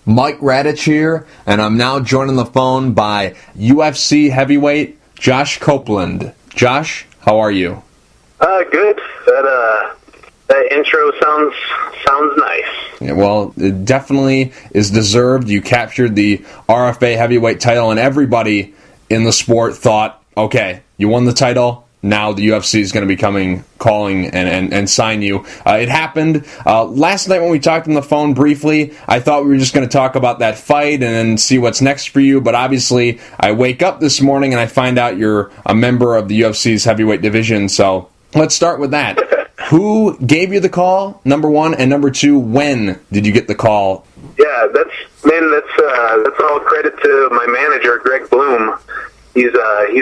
Mike Radich here, and I'm now joined on the phone by UFC Heavyweight Josh Copeland. Josh, how are you? Good. That intro sounds nice. Yeah, well, it definitely is deserved. You captured the RFA Heavyweight title, and everybody in the sport thought, okay, you won the title. Now the UFC is going to be calling and sign you. It happened last night when we talked on the phone briefly. I thought we were just going to talk about that fight and then see what's next for you. But obviously, I wake up this morning and I find out you're a member of the UFC's heavyweight division. So let's start with that. Who gave you the call, number one, and number two, when did you get the call? Yeah, that's all credit to my manager, Greg Bloom. He's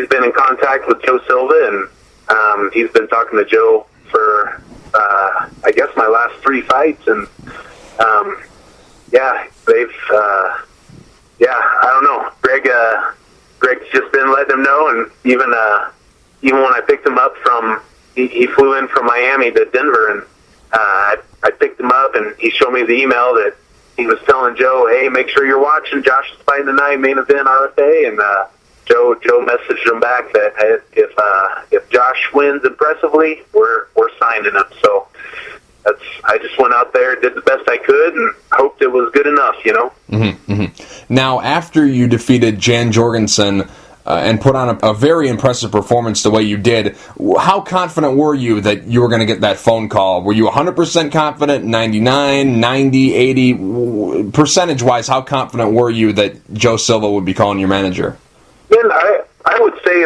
been in contact with Joe Silva, and he's been talking to Joe for I guess my last 3 fights, and I don't know. Greg's just been letting him know, and even when I picked him up he flew in from Miami to Denver, and I picked him up, and he showed me the email that he was telling Joe, hey, make sure you're watching Josh's fight tonight, main event RFA, and Joe messaged him back that if Josh wins impressively, we're signing him. So I just went out there, did the best I could, and hoped it was good enough, you know. Mm-hmm, mm-hmm. Now, after you defeated Jan Jorgensen and put on a very impressive performance the way you did, how confident were you that you were going to get that phone call? Were you 100% confident, 99, 90, 80? Percentage-wise, how confident were you that Joe Silva would be calling your manager? And I would say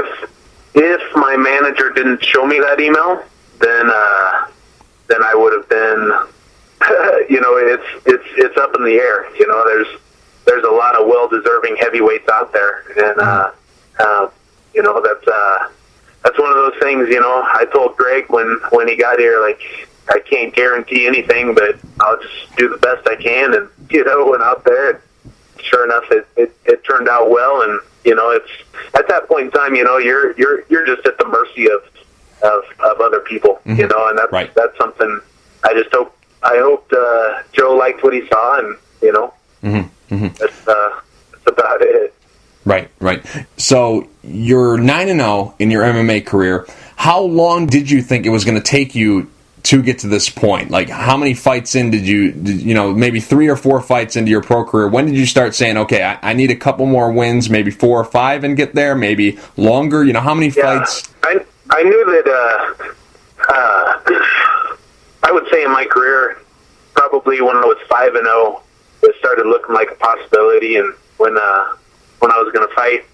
if my manager didn't show me that email, then I would have been, it's up in the air. You know, there's a lot of well-deserving heavyweights out there, and that's one of those things. You know, I told Greg when he got here, like, I can't guarantee anything, but I'll just do the best I can, and went out there. And sure enough, it turned out well, and it's at that point in time, you're just at the mercy of other people, mm-hmm. And that's right. That's something I hoped Joe liked what he saw, and mm-hmm. Mm-hmm. That's about it. Right. So you're 9-0 in your MMA career. How long did you think it was going to take you to get to this point? Like, how many fights in did you maybe 3 or 4 fights into your pro career? When did you start saying, okay, I need a couple more wins, maybe 4 or 5 and get there, maybe longer? How many fights? I knew that I would say in my career, probably when I was 5-0, it started looking like a possibility, and when I was going to fight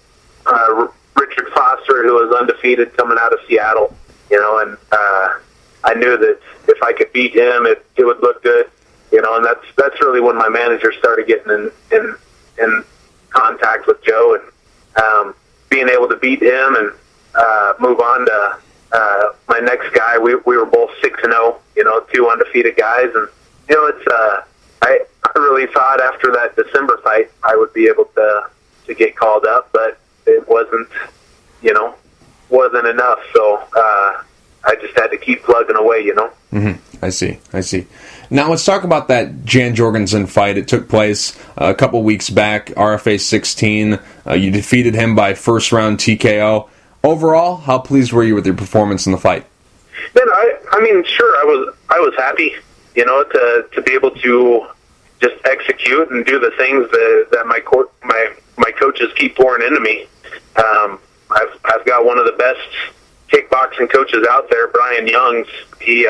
Richard Foster, who was undefeated coming out of Seattle, and I knew that if I could beat him, it would look good, and that's really when my manager started getting in contact with Joe, and being able to beat him and move on to my next guy. We were both 6-0, 2 undefeated guys, and I really thought after that December fight I would be able to get called up, but it wasn't enough. So I just had to keep plugging away, Mm-hmm. I see. Now let's talk about that Jan Jorgensen fight. It took place a couple weeks back, RFA 16. You defeated him by first round TKO. Overall, how pleased were you with your performance in the fight? Man, I mean, sure, I was happy, to be able to just execute and do the things that my coaches keep pouring into me. I've got one of the best kickboxing coaches out there, Brian Youngs. He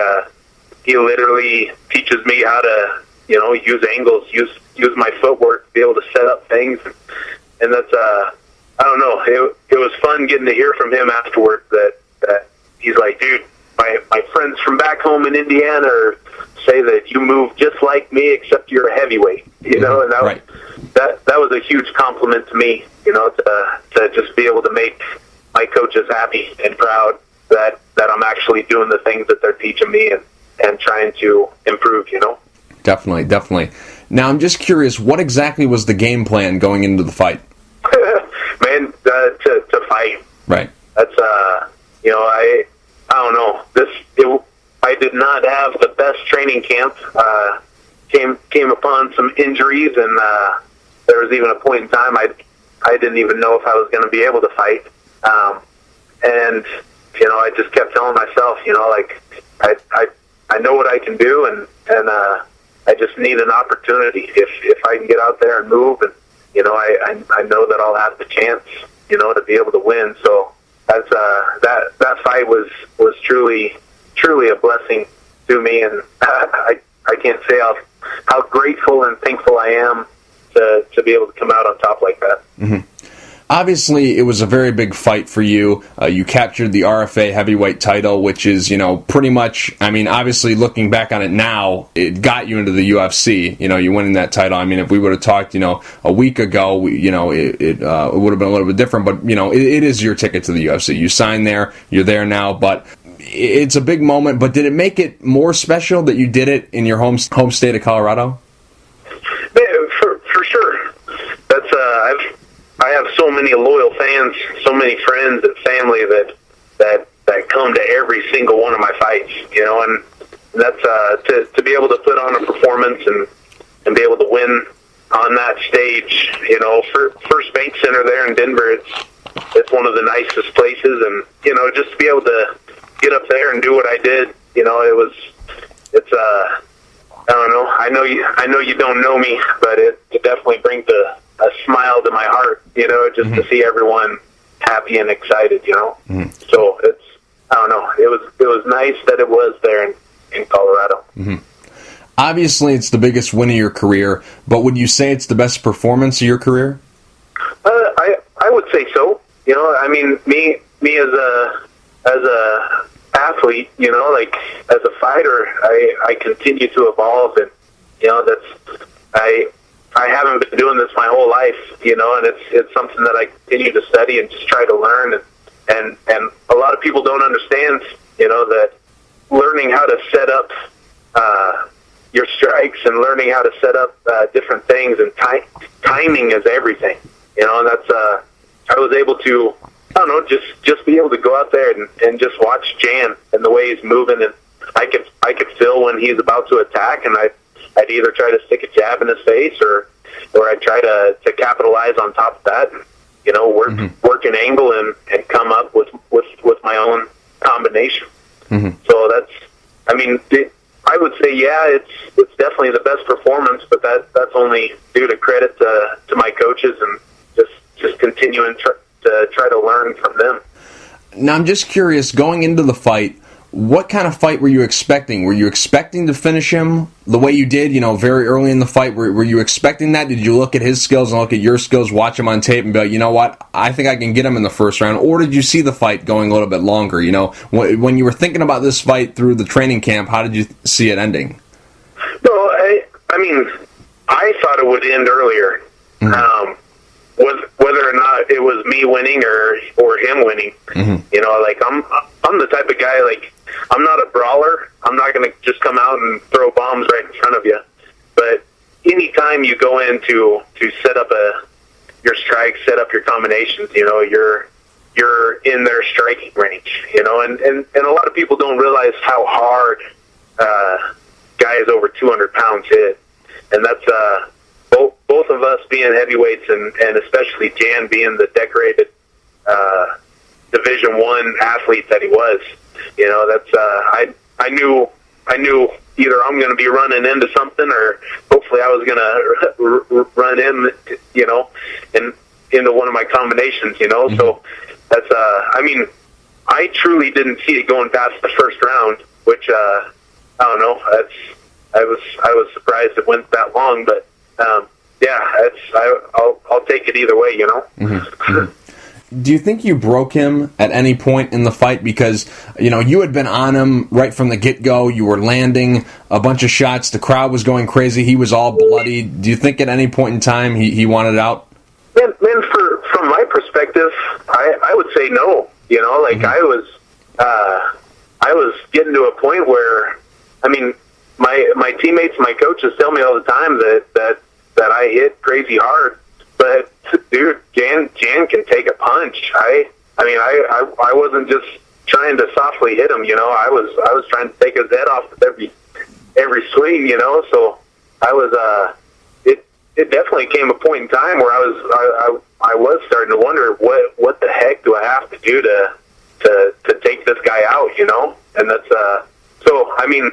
literally teaches me how to use angles, use my footwork to be able to set up things, and that's I don't know. It was fun getting to hear from him afterward that he's like, dude, my friends from back home in Indiana say that you move just like me, except you're a heavyweight, and that was a huge compliment to me, to just be able to make my coaches happy and proud that I'm actually doing the things that they're teaching me and trying to improve, Definitely. Now, I'm just curious, what exactly was the game plan going into the fight? Man, to fight. Right. That's, I don't know. I did not have the best training camp. came upon some injuries, and there was even a point in time I didn't even know if I was going to be able to fight. And I just kept telling myself, like I know what I can do, and I just need an opportunity. If I can get out there and move, and I know that I'll have the chance, to be able to win. So that's that fight was truly a blessing to me, and I can't say how grateful and thankful I am to be able to come out on top like that. Mm-hmm. Obviously, it was a very big fight for you. You captured the RFA heavyweight title, which is, pretty much, obviously looking back on it now, it got you into the UFC, you winning that title. If we would have talked, a week ago, it would have been a little bit different, but, it is your ticket to the UFC. You signed there, you're there now, but it's a big moment. But did it make it more special that you did it in your home state of Colorado? For sure. That's, I have so many loyal fans, so many friends and family that come to every single one of my fights, and that's to be able to put on a performance and be able to win on that stage, for First Bank Center there in Denver. It's one of the nicest places, and just to be able to get up there and do what I did, it's I don't know. I know you don't know me, but it definitely brings a smile to my heart, just to see everyone happy and excited, Mm-hmm. So it's, I don't know, it was nice that it was there in Colorado. Mm-hmm. Obviously, it's the biggest win of your career, but would you say it's the best performance of your career? I would say so. Me as a athlete, like as a fighter, I continue to evolve, and I haven't been doing this my whole life, and it's something that I continue to study and just try to learn, and a lot of people don't understand, that learning how to set up your strikes and learning how to set up different things, and timing is everything, and that's I was able to, I don't know, just be able to go out there and just watch Jan and the way he's moving, and I could feel when he's about to attack, and I'd either try to stick a jab in his face or I'd try to capitalize on top of that, work an angle and come up with my own combination. Mm-hmm. So that's, I would say, yeah, it's definitely the best performance, but that's only due to credit to my coaches and just continuing to try to learn from them. Now, I'm just curious, going into the fight, what kind of fight were you expecting? Were you expecting to finish him the way you did, very early in the fight? Were you expecting that? Did you look at his skills and look at your skills, watch him on tape, and be like, you know what, I think I can get him in the first round? Or did you see the fight going a little bit longer? When you were thinking about this fight through the training camp, how did you see it ending? No, I thought it would end earlier. Mm-hmm. Whether or not it was me winning or him winning, mm-hmm. I'm the type of guy, I'm not a brawler. I'm not going to just come out and throw bombs right in front of you. But anytime you go in to set up your strikes, set up your combinations, you're in their striking range, and a lot of people don't realize how hard guys over 200 pounds hit, and that's both of us being heavyweights, and especially Jan being the decorated Division I athlete that he was. That's I knew either I'm going to be running into something, or hopefully I was going to run into one of my combinations. Mm-hmm. So that's I truly didn't see it going past the first round, which I don't know. I was surprised it went that long, but. Yeah, I'll take it either way, Mm-hmm. Mm-hmm. Do you think you broke him at any point in the fight? Because, you had been on him right from the get-go. You were landing a bunch of shots. The crowd was going crazy. He was all bloody. Do you think at any point in time he wanted out? Man, from my perspective, I would say no. Mm-hmm. I was getting to a point where, my teammates, my coaches tell me all the time that I hit crazy hard, but dude, Jan can take a punch. I wasn't just trying to softly hit him, I was trying to take his head off with every swing, so I was it definitely came a point in time where I was starting to wonder what the heck do I have to do to take this guy out, you know? And that's so I mean,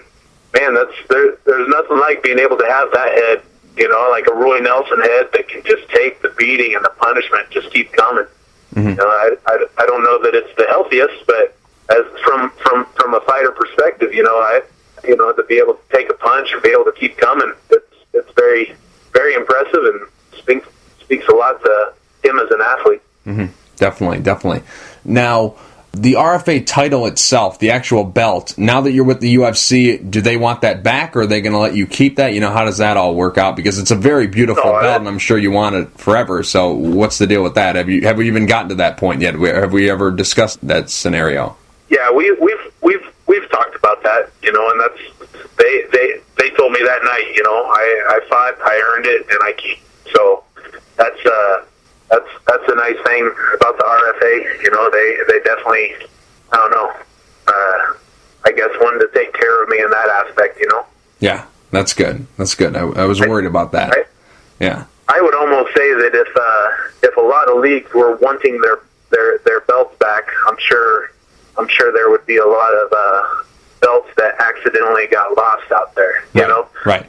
man, there's nothing like being able to have that head, you know, like a Roy Nelson head that can just take the beating and the punishment, just keep coming. Mm-hmm. You know, I don't know that it's the healthiest, but as from a fighter perspective, you know, to be able to take a punch and be able to keep coming, it's very, very impressive and speaks a lot to him as an athlete. Mm-hmm. Definitely. Now, the RFA title itself, the actual belt, now that you're with the UFC, do they want that back, or are they going to let you keep that? You know, how does that all work out? Because it's a very beautiful belt, and I'm sure you want it forever. So what's the deal with that? Have we even gotten to that point yet? Have we ever discussed that scenario? Yeah, we've talked about that, you know, and that's they told me that night, you know, I fought, I earned it, and I keep. So that's a nice thing about the RFA. You know, they definitely, I don't know, I guess wanted to take care of me in that aspect, you know. Yeah, that's good. I was worried about that. Yeah. I would almost say that if a lot of leagues were wanting their belts back, I'm sure there would be a lot of belts that accidentally got lost out there. You know, right?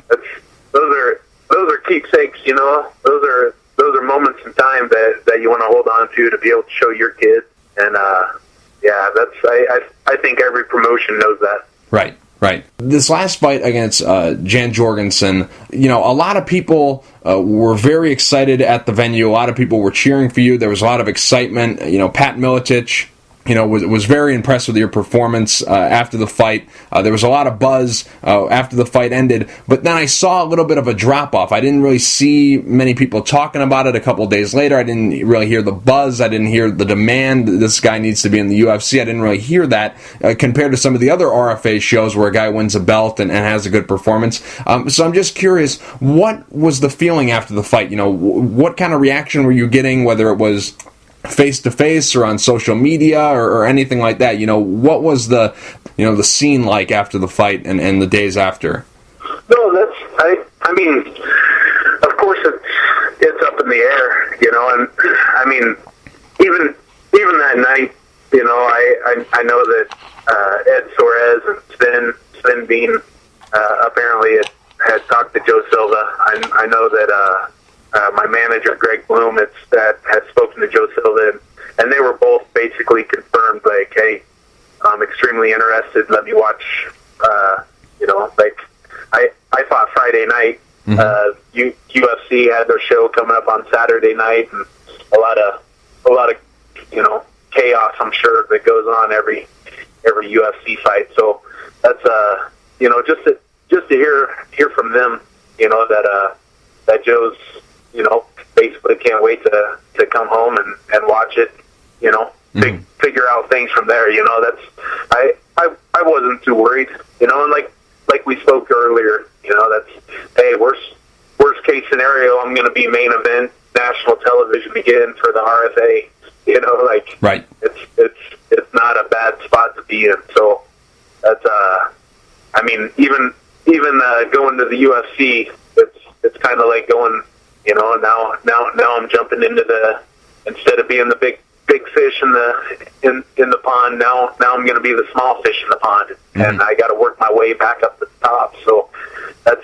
Those are keepsakes. You know, those are moments in time that you want to hold on to be able to show your kids. And yeah, I think every promotion knows that. Right. This last fight against Jan Jorgensen, you know, a lot of people were very excited at the venue. A lot of people were cheering for you. There was a lot of excitement. You know, Pat Miletich, you know, was very impressed with your performance after the fight. There was a lot of buzz after the fight ended, but then I saw a little bit of a drop-off. I didn't really see many people talking about it a couple of days later. I didn't really hear the buzz. I didn't hear the demand, this guy needs to be in the UFC. I didn't really hear that compared to some of the other RFA shows where a guy wins a belt and has a good performance. So I'm just curious, what was the feeling after the fight? You know, what kind of reaction were you getting, whether it was face-to-face or on social media or anything like that? You know, what was the scene like after the fight and the days after? No, I mean, of course it's up in the air, you know, and I mean, even that night, you know, I know that Ed Soares and Sven Bean apparently had talked to Joe Silva. I know that my manager, Greg Bloom, had spoken to Joe Silva, and they were both basically confirmed, like, hey, I'm extremely interested. Let me watch, you know, like, I fought Friday night. Mm-hmm. UFC had their show coming up on Saturday night, and a lot of, you know, chaos, I'm sure, that goes on every UFC fight. So that's, you know, just to hear from them, you know, that Joe's, you know, basically can't wait to come home and watch it, you know, figure out things from there. You know, that's I wasn't too worried, you know, and like we spoke earlier, you know, that's, hey, worst case scenario, I'm going to be main event, national television again for the RFA, you know, like, right. It's not a bad spot to be in. So that's I mean, even going to the UFC, it's kind of like going, you know, now I'm jumping into instead of being the big fish in the pond, now I'm going to be the small fish in the pond, and I got to work my way back up to the top. So that's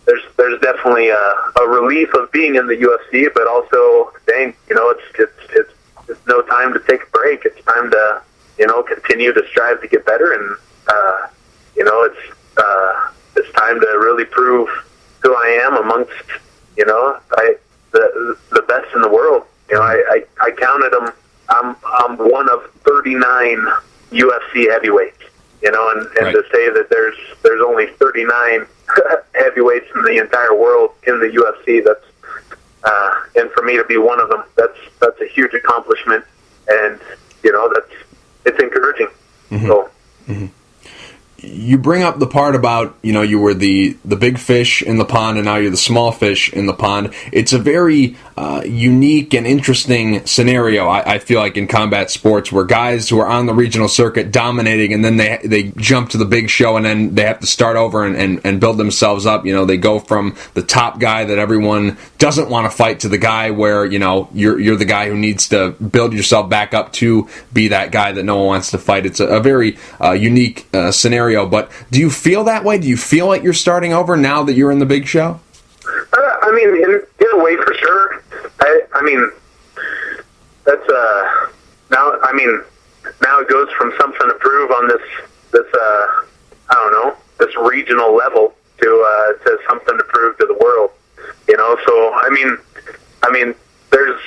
there's definitely a relief of being in the UFC, but also, dang, you know, it's no time to take a break. It's time to, you know, continue to strive to get better, and you know, it's time to really prove who I am amongst, you know, the best in the world. You know, I counted them. I'm one of 39 UFC heavyweights. You know, and right. To say that there's only 39 heavyweights in the entire world in the UFC, and for me to be one of them, that's a huge accomplishment, and you know, it's encouraging. Mm-hmm. So. Mm-hmm. you bring up the part about, you were the big fish in the pond and now you're the small fish in the pond. It's a very unique and interesting scenario, I feel like, in combat sports, where guys who are on the regional circuit dominating and then they jump to the big show and then they have to start over and build themselves up. They go from the top guy that everyone doesn't want to fight to the guy where, you're the guy who needs to build yourself back up to be that guy that no one wants to fight. It's a very unique scenario. But do you feel that way? Do you feel like you're starting over now that you're in the big show? I mean, in a way, for sure. I mean, that's now. I mean, now it goes from something to prove on this I don't know, this regional level to something to prove to the world. So I mean, there's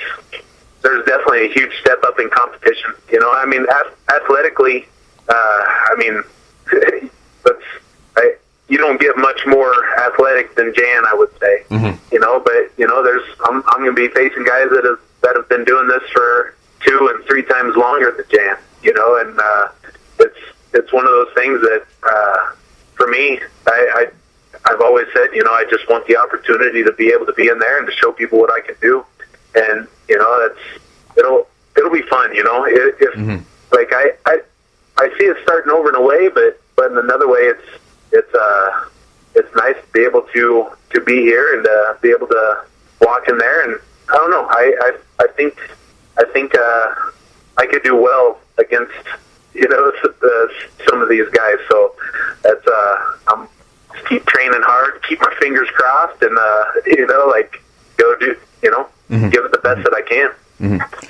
definitely a huge step up in competition. I mean, athletically, I mean, you don't get much more athletic than Jan, I would say. Mm-hmm. But I'm going to be facing guys that have been doing this for 2 and 3 times longer than Jan. And it's one of those things that for me, I've always said, I just want the opportunity to be able to be in there and to show people what I can do. And it'll be fun. If mm-hmm. like I see it starting over in a way, but in another way, it's nice to be able to be here and be able to walk in there. And I don't know, I think I could do well against some of these guys. So that's I'm just keep training hard, keep my fingers crossed, and go do mm-hmm. give it the best that I can. Mm-hmm.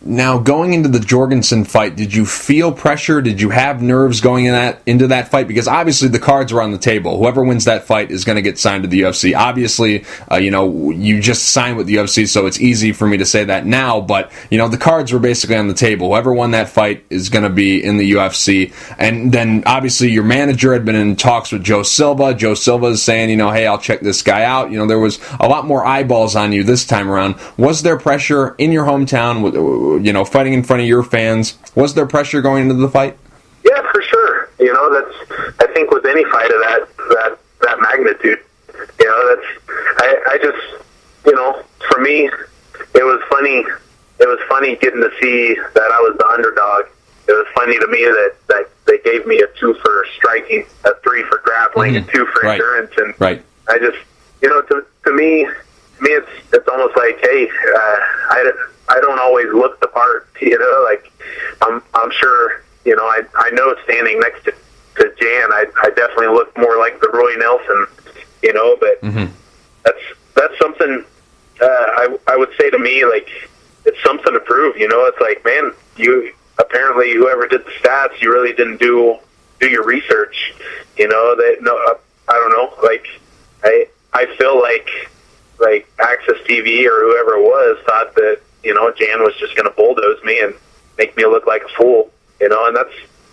Now, going into the Jorgensen fight, did you feel pressure? Did you have nerves going into that fight? Because obviously the cards were on the table. Whoever wins that fight is going to get signed to the UFC. Obviously, you just signed with the UFC, so it's easy for me to say that now. But, the cards were basically on the table. Whoever won that fight is going to be in the UFC. And then, obviously, your manager had been in talks with Joe Silva. Joe Silva is saying, hey, I'll check this guy out. There was a lot more eyeballs on you this time around. Was there pressure in your hometown, fighting in front of your fans? Was there pressure going into the fight? Yeah, for sure. That's, I think, with any fight of that magnitude, I just, for me, it was funny. It was funny getting to see that I was the underdog. It was funny to me that they gave me a 2 for striking, a 3 for grappling, mm-hmm. and 2 for endurance, and right. I just, to me, it's almost like, hey, I don't always look the part, like I'm sure, I know standing next to Jan, I definitely look more like the Roy Nelson, but mm-hmm. that's something, I would say to me, like, it's something to prove, it's like, man, apparently whoever did the stats, you really didn't do your research, I don't know, like, I feel like Access TV or whoever it was thought that, Jan was just going to bulldoze me and make me look like a fool, and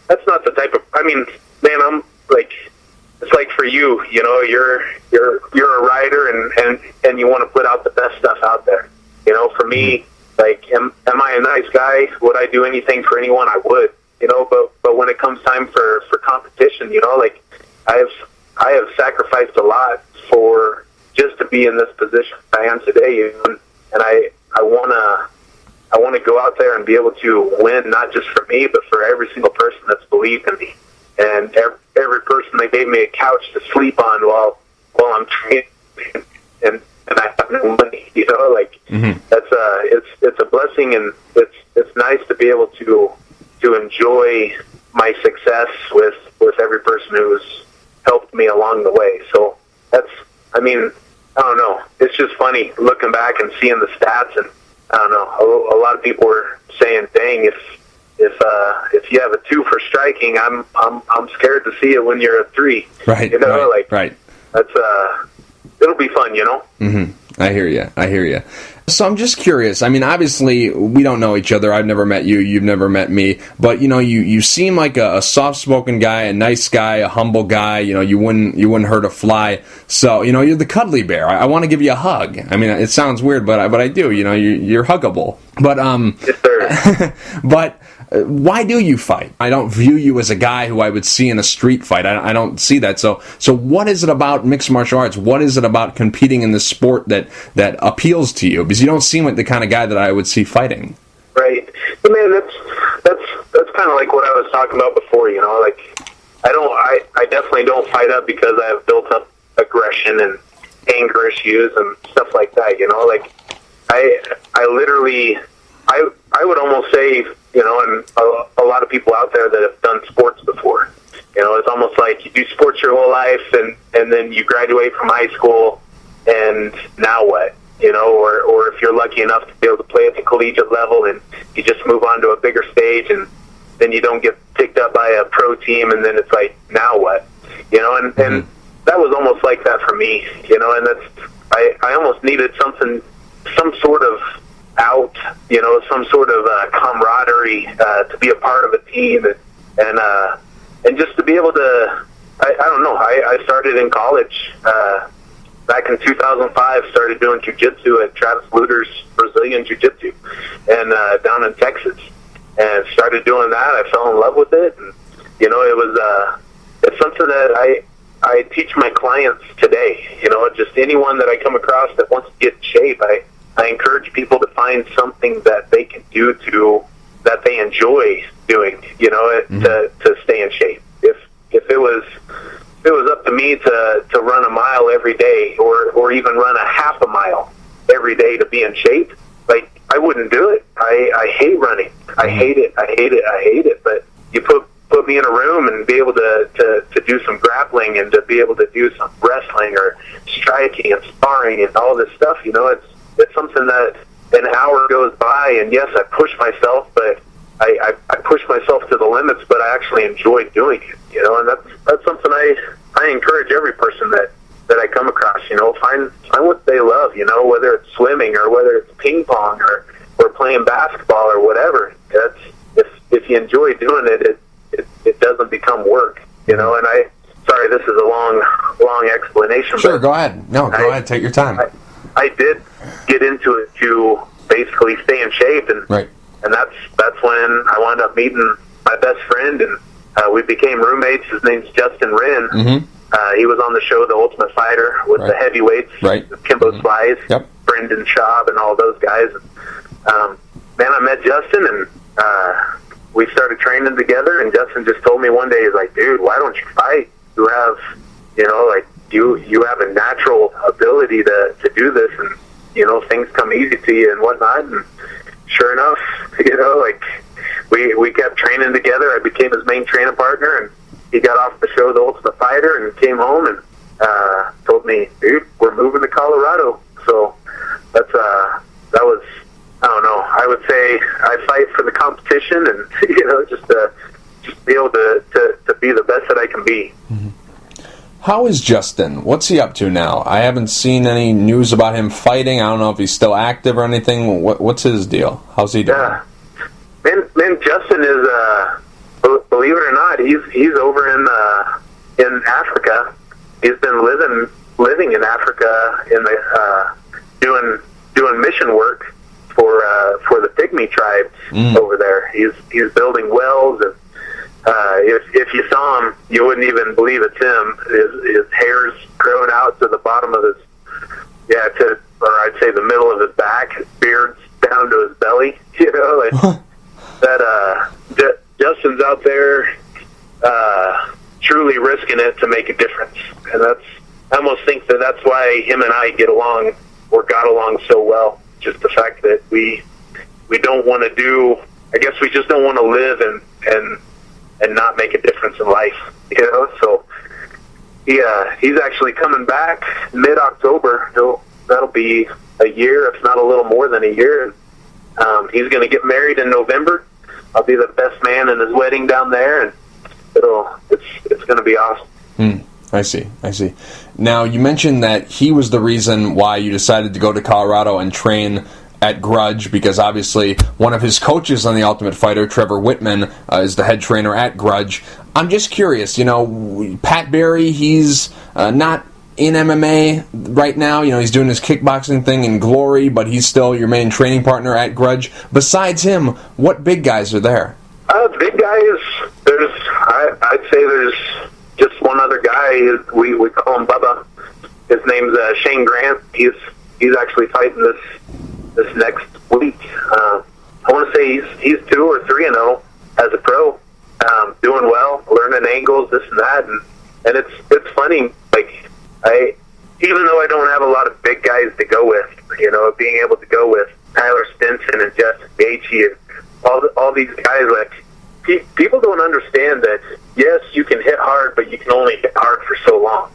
that's not the type of, I mean, man, I'm like, it's like for you, you're a writer and you want to put out the best stuff out there. For me, like, am I a nice guy? Would I do anything for anyone? I would, but when it comes time for competition, like, I have sacrificed a lot for just to be in this position I am today, and I want to go out there and be able to win, not just for me, but for every single person that's believed in me, and every person that gave me a couch to sleep on while I'm training, and I have no money, like, mm-hmm. that's it's a blessing, and it's nice to be able to enjoy my success with every person who's helped me along the way. So that's, I mean, I don't know. It's just funny looking back and seeing the stats, and I don't know. A lot of people were saying, "Dang, if you have a 2 for striking, I'm scared to see it when you're a 3." Right. Right. That's it'll be fun, Mm-hmm. I hear you. So I'm just curious. I mean, obviously, we don't know each other. I've never met you. You've never met me. But, you seem like a soft-spoken guy, a nice guy, a humble guy. You wouldn't hurt a fly. So, you're the cuddly bear. I want to give you a hug. I mean, it sounds weird, but I do. You're huggable. But, yes, sir. But why do you fight? I don't view you as a guy who I would see in a street fight. I don't see that. So what is it about mixed martial arts? What is it about competing in this sport that appeals to you? Because you don't seem like the kind of guy that I would see fighting. Right. But man, that's kind of like what I was talking about before. Like I definitely don't fight up because I have built up aggression and anger issues and stuff like that. Like I literally, I would almost say, and a lot of people out there that have done sports before, it's almost like you do sports your whole life and then you graduate from high school and now what? Or if you're lucky enough to be able to play at the collegiate level and you just move on to a bigger stage and then you don't get picked up by a pro team and then it's like, now what? And that was almost like that for me, and that's, I almost needed some sort of out, some sort of camaraderie to be a part of a team and just to be able to, I don't know, I started in college, back in 2005, started doing jiu-jitsu at Travis Luter's Brazilian Jiu-Jitsu and down in Texas, and started doing that. I fell in love with it, and it was it's something that I teach my clients today. Just anyone that I come across that wants to get in shape, I encourage people to find something that they can do that they enjoy doing, to stay in shape. If it was up to me to run a mile every day or even run a half a mile every day to be in shape, like, I wouldn't do it. I hate running. I hate it. But you put me in a room and be able to do some grappling and to be able to do some wrestling or striking and sparring and all this stuff, it's something that an hour goes by, and yes, I push myself, but I push myself to the limits, but I actually enjoy doing it, and that's something I encourage every person that I come across, find what they love, whether it's swimming or whether it's ping pong or playing basketball or whatever. If you enjoy doing it, it doesn't become work, and sorry, this is a long explanation. Sure, go ahead. No, go ahead, take your time. I did get into it to basically stay in shape, and right. And that's when I wound up meeting my best friend, and we became roommates. His name's Justin Wren. Mm-hmm. He was on the show The Ultimate Fighter with the heavyweights, Kimbo Slice, Brendan Schaub, and all those guys. Man, I met Justin, and we started training together, and Justin just told me one day, he's like, dude, why don't you fight? You have, you have a natural ability to do this, and, things come easy to you and whatnot. And sure enough, we kept training together. I became his main training partner, and he got off the show The Ultimate Fighter and came home and told me, dude, we're moving to Colorado. So that was, I don't know, I would say I fight for the competition and, just be able to be the best that I can be. Mm-hmm. How is Justin? What's he up to now? I haven't seen any news about him fighting. I don't know if he's still active or anything. What's his deal? How's he doing? Yeah. Man, Justin is, believe it or not, he's over in Africa. He's been living in Africa in the doing mission work for the Pygmy tribes over there. He's building wells, and if you saw him, you wouldn't even believe it's him. His hair's growing out to the bottom of his, or I'd say the middle of his back. His beard's down to his belly. Justin's out there truly risking it to make a difference, and I almost think that's why him and I get along or got along so well. Just the fact that we don't want to do. I guess we just don't want to live and not make a difference in life, So he's actually coming back mid-October. That'll be a year, if not a little more than a year. He's going to get married in November. I'll be the best man in his wedding down there, and it's going to be awesome. I see. Now, you mentioned that he was the reason why you decided to go to Colorado and train at Grudge, because obviously one of his coaches on The Ultimate Fighter, Trevor Whitman, is the head trainer at Grudge. I'm just curious, Pat Barry, he's not in MMA right now. He's doing his kickboxing thing in Glory, but he's still your main training partner at Grudge. Besides him, what big guys are there? guys, I'd say there's just one other guy. We call him Bubba. His name's Shane Grant. He's actually fighting this next week. I want to say he's 2 or 3-0 as a pro, doing well, learning angles, this and that, and it's funny. Like, even though I don't have a lot of big guys to go with, being able to go with Tyler Stinson and Justin Gaethje and all these guys, like, people don't understand that, yes, you can hit hard, but you can only hit hard for so long.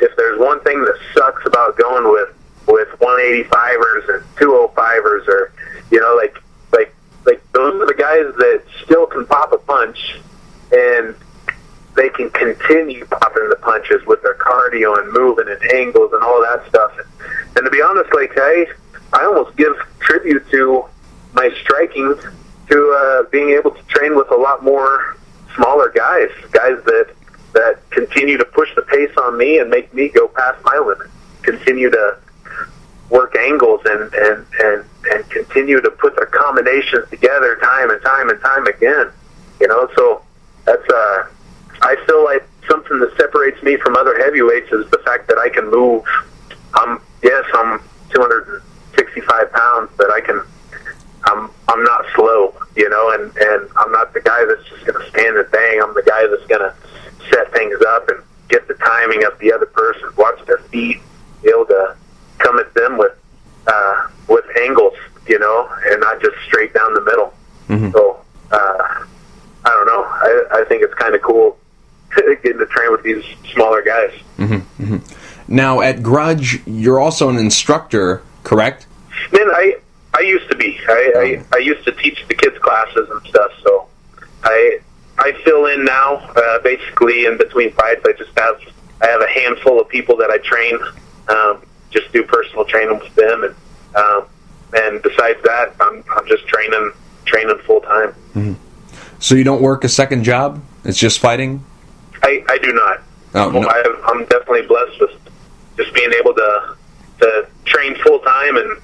If there's one thing that sucks about going with 185ers and 205ers, or like those are the guys that still can pop a punch, and they can continue popping the punches with their cardio and moving and angles and all that stuff. And to be honest, like, I almost give tribute to my striking to being able to train with a lot more smaller guys that continue to push the pace on me and make me go past my limit, continue to work angles and continue to put their combinations together time and time again. So that's I feel like something that separates me from other heavyweights is the fact that I can move. I'm 265 pounds, but I'm not slow, and I'm not the guy that's just going to stand and bang. I'm the guy that's going to set things up and get the timing of the other person, watch their feet, be able to come at them with angles, and not just straight down the middle. Mm-hmm. So, I don't know. I think it's kind of cool getting to train with these smaller guys. Mm-hmm. Mm-hmm. Now, at Grudge, you're also an instructor, correct? Man, I used to be. I used to teach the kids classes and stuff, so I fill in now. Basically, in between fights, I have a handful of people that I train. Just do personal training with them, and besides that, I'm just training full time. Mm-hmm. So you don't work a second job? It's just fighting? I do not. Oh, no. I'm definitely blessed with just being able to train full time and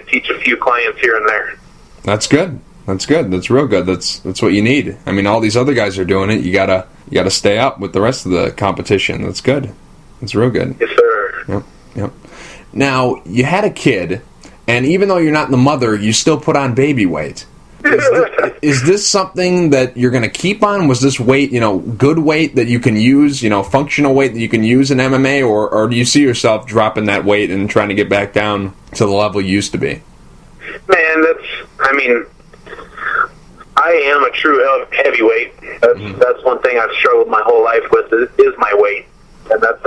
teach a few clients here and there. That's good. That's good. That's real good. That's what you need. I mean, all these other guys are doing it. You gotta stay up with the rest of the competition. That's good. That's real good. Yes, sir. Yep. Now, you had a kid, and even though you're not the mother, you still put on baby weight. Is this something that you're going to keep on? Was this weight, good weight that you can use, functional weight that you can use in MMA, or do you see yourself dropping that weight and trying to get back down to the level you used to be? Man, I am a true heavyweight. That's one thing I've struggled my whole life with is my weight. And that's,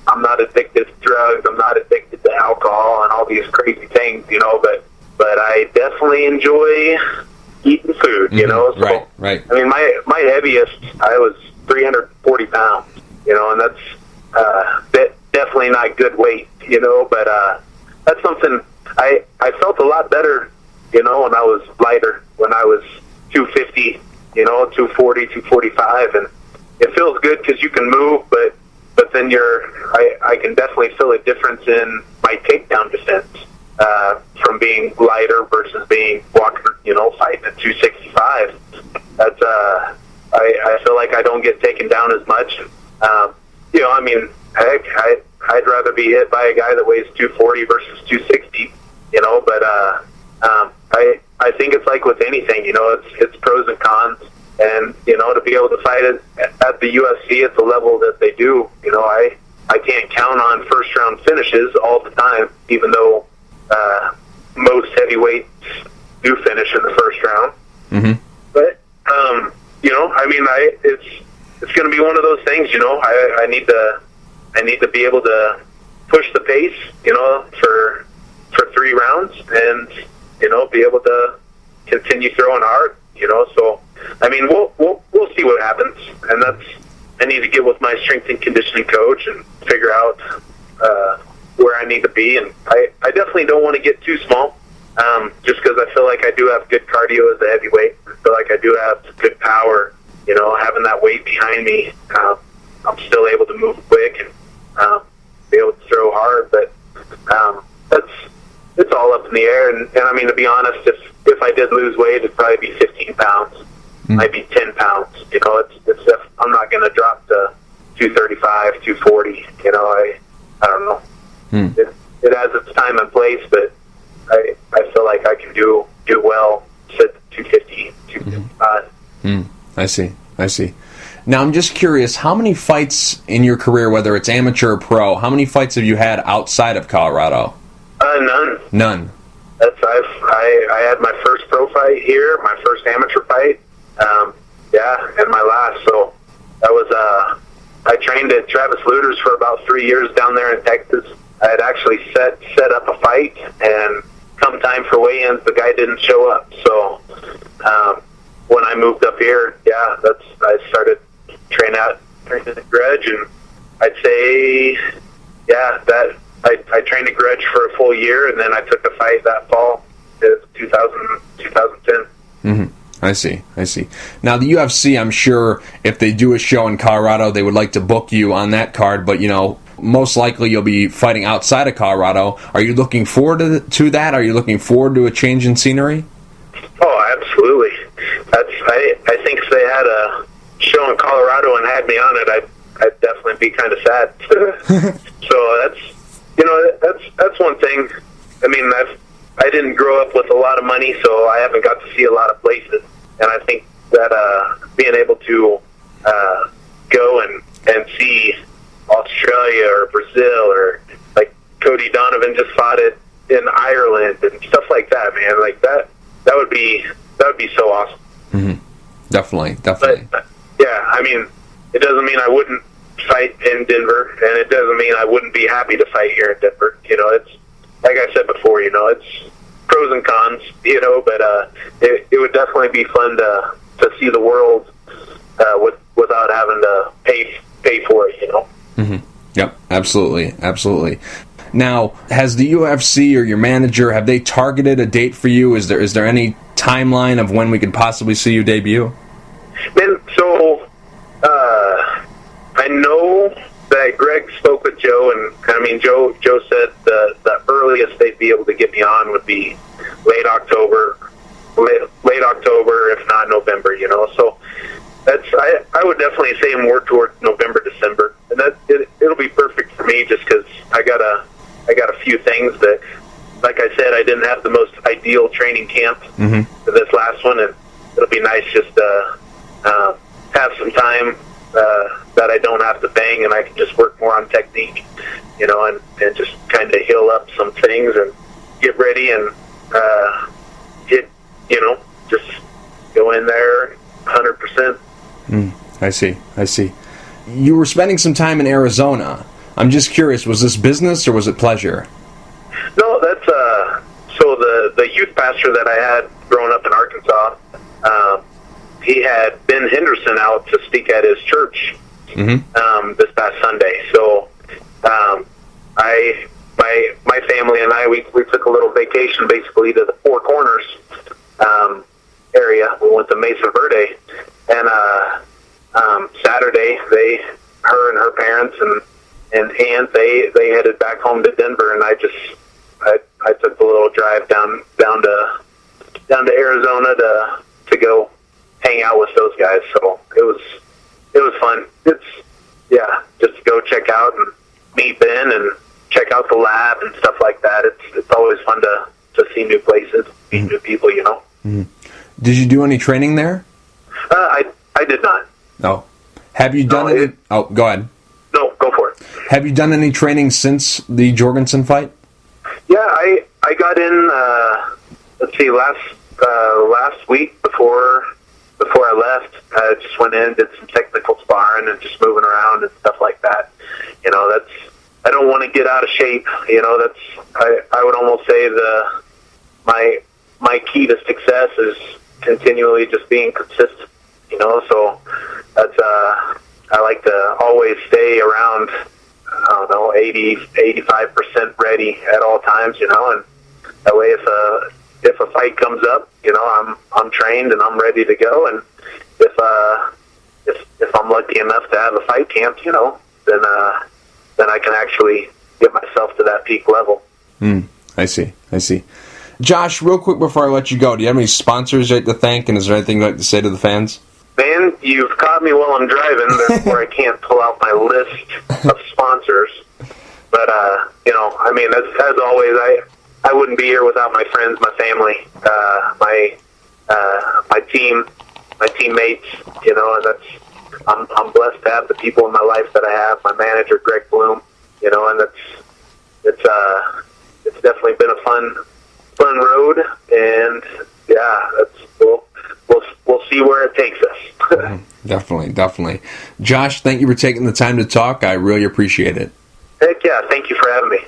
I'm not addicted to drugs, I'm not addicted to alcohol and all these crazy things, but I definitely enjoy eating food, So, Right. I mean, my heaviest, I was 340 pounds, and that's definitely not good weight, but that's something I felt a lot better, when I was lighter, when I was 250, 240, 245, and it feels good because you can move, but then I can definitely feel a difference in my takedown defense. From being lighter versus being walking, fighting at 265. That's I feel like I don't get taken down as much. I mean, I'd rather be hit by a guy that weighs 240 versus 260. But I think it's like with anything. It's pros and cons, and to be able to fight at the UFC at the level that they do, I can't count on first round finishes all the time, even though. Most heavyweights do finish in the first round. Mm-hmm. But, I mean, it's going to be one of those things, I need to be able to push the pace, for 3 rounds and, be able to continue throwing hard, so, I mean, we'll see what happens. And I need to get with my strength and conditioning coach and figure out, where I need to be, and I definitely don't want to get too small, just because I feel like I do have good cardio as a heavyweight. I feel like I do have good power, having that weight behind me. I'm still able to move quick and be able to throw hard, but it's all up in the air. And I mean, to be honest, if I did lose weight, it'd probably be 15 pounds. might be 10 pounds. You know, I'm not going to drop to 235, 240. You know, I don't know. It has its time and place, but I feel like I can do well, sit 250, 255. I see. Now, I'm just curious, how many fights in your career, whether it's amateur or pro, how many fights have you had outside of Colorado? None. None. I had my first pro fight here, my first amateur fight, and my last. So that was I trained at Travis Luter's for about 3 years down there in Texas. I had actually set up a fight, and come time for weigh-ins, the guy didn't show up. So when I moved up here, I started training at Grudge, and I'd say, that I trained at Grudge for a full year, and then I took a fight that fall, 2010. I see. Now, the UFC, I'm sure if they do a show in Colorado, they would like to book you on that card, but, you know, most likely you'll be fighting outside of Colorado. Are you looking forward to that? Are you looking forward to a change in scenery? Oh, absolutely. I think if they had a show in Colorado and had me on it, I'd definitely be kind of sad. So that's one thing. I mean, I didn't grow up with a lot of money, so I haven't got to see a lot of places. And I think that being able to go and see Australia or Brazil, or like Cody Donovan just fought it in Ireland and stuff like that, man, like that would be so awesome. Definitely. But, I mean, it doesn't mean I wouldn't fight in Denver, and it doesn't mean I wouldn't be happy to fight here in Denver. You know, it's like I said before, you know, it's pros and cons, you know, but it would definitely be fun to see the world without having to pay for it, you know. Yep, absolutely. Now, has the UFC or your manager, have they targeted a date for you? Is there any timeline of when we could possibly see you debut? Man, so I know that Greg spoke with Joe, and I mean, Joe said the earliest they'd be able to get me on would be late October, if not November, you know. So I would definitely say more toward November, December, and it'll be perfect for me, just because I got a few things that, like I said, I didn't have the most ideal training camp for this last one, and it'll be nice just to have some time that I don't have to bang, and I can just work more on technique, you know, and just kind of heal up some things and get ready and just go in there 100%. I see. You were spending some time in Arizona. I'm just curious, was this business or was it pleasure? No, that's so the youth pastor that I had growing up in Arkansas, he had Ben Henderson out to speak at his church this past Sunday. So my family and I, we took a little vacation basically to the Four Corners area. We went to Mesa Verde, and Saturday her and her parents and aunt, they headed back home to Denver, and I took a little drive down to Arizona to go hang out with those guys. So it was fun. It's just to go check out and meet Ben and check out the lab and stuff like that. It's always fun to see new places, meet new people, you know. Did you do any training there? I did not. No. Have you done any? Go ahead. No, go for it. Have you done any training since the Jorgensen fight? Yeah, I got in. Let's see, last week before I left, I just went in, did some technical sparring and just moving around and stuff like that. You know, I don't want to get out of shape. You know, I would almost say my key to success is continually just being consistent. You know, so that's I like to always stay around, 80-85% ready at all times. You know, and that way if a fight comes up, you know, I'm trained and I'm ready to go. And if I'm lucky enough to have a fight camp, you know, then I can actually get myself to that peak level. I see. Josh, real quick before I let you go, do you have any sponsors you'd like to thank, and is there anything you'd like to say to the fans? Man, you've caught me while I'm driving, therefore I can't pull out my list of sponsors. But, I mean, as always, I wouldn't be here without my friends, my family, my team, my teammates, and I'm blessed to have the people in my life that I have, my manager, Greg Bloom, and it's definitely been a fun road, and yeah, we'll see where it takes us. Definitely. Josh, thank you for taking the time to talk. I really appreciate it. Heck yeah, thank you for having me.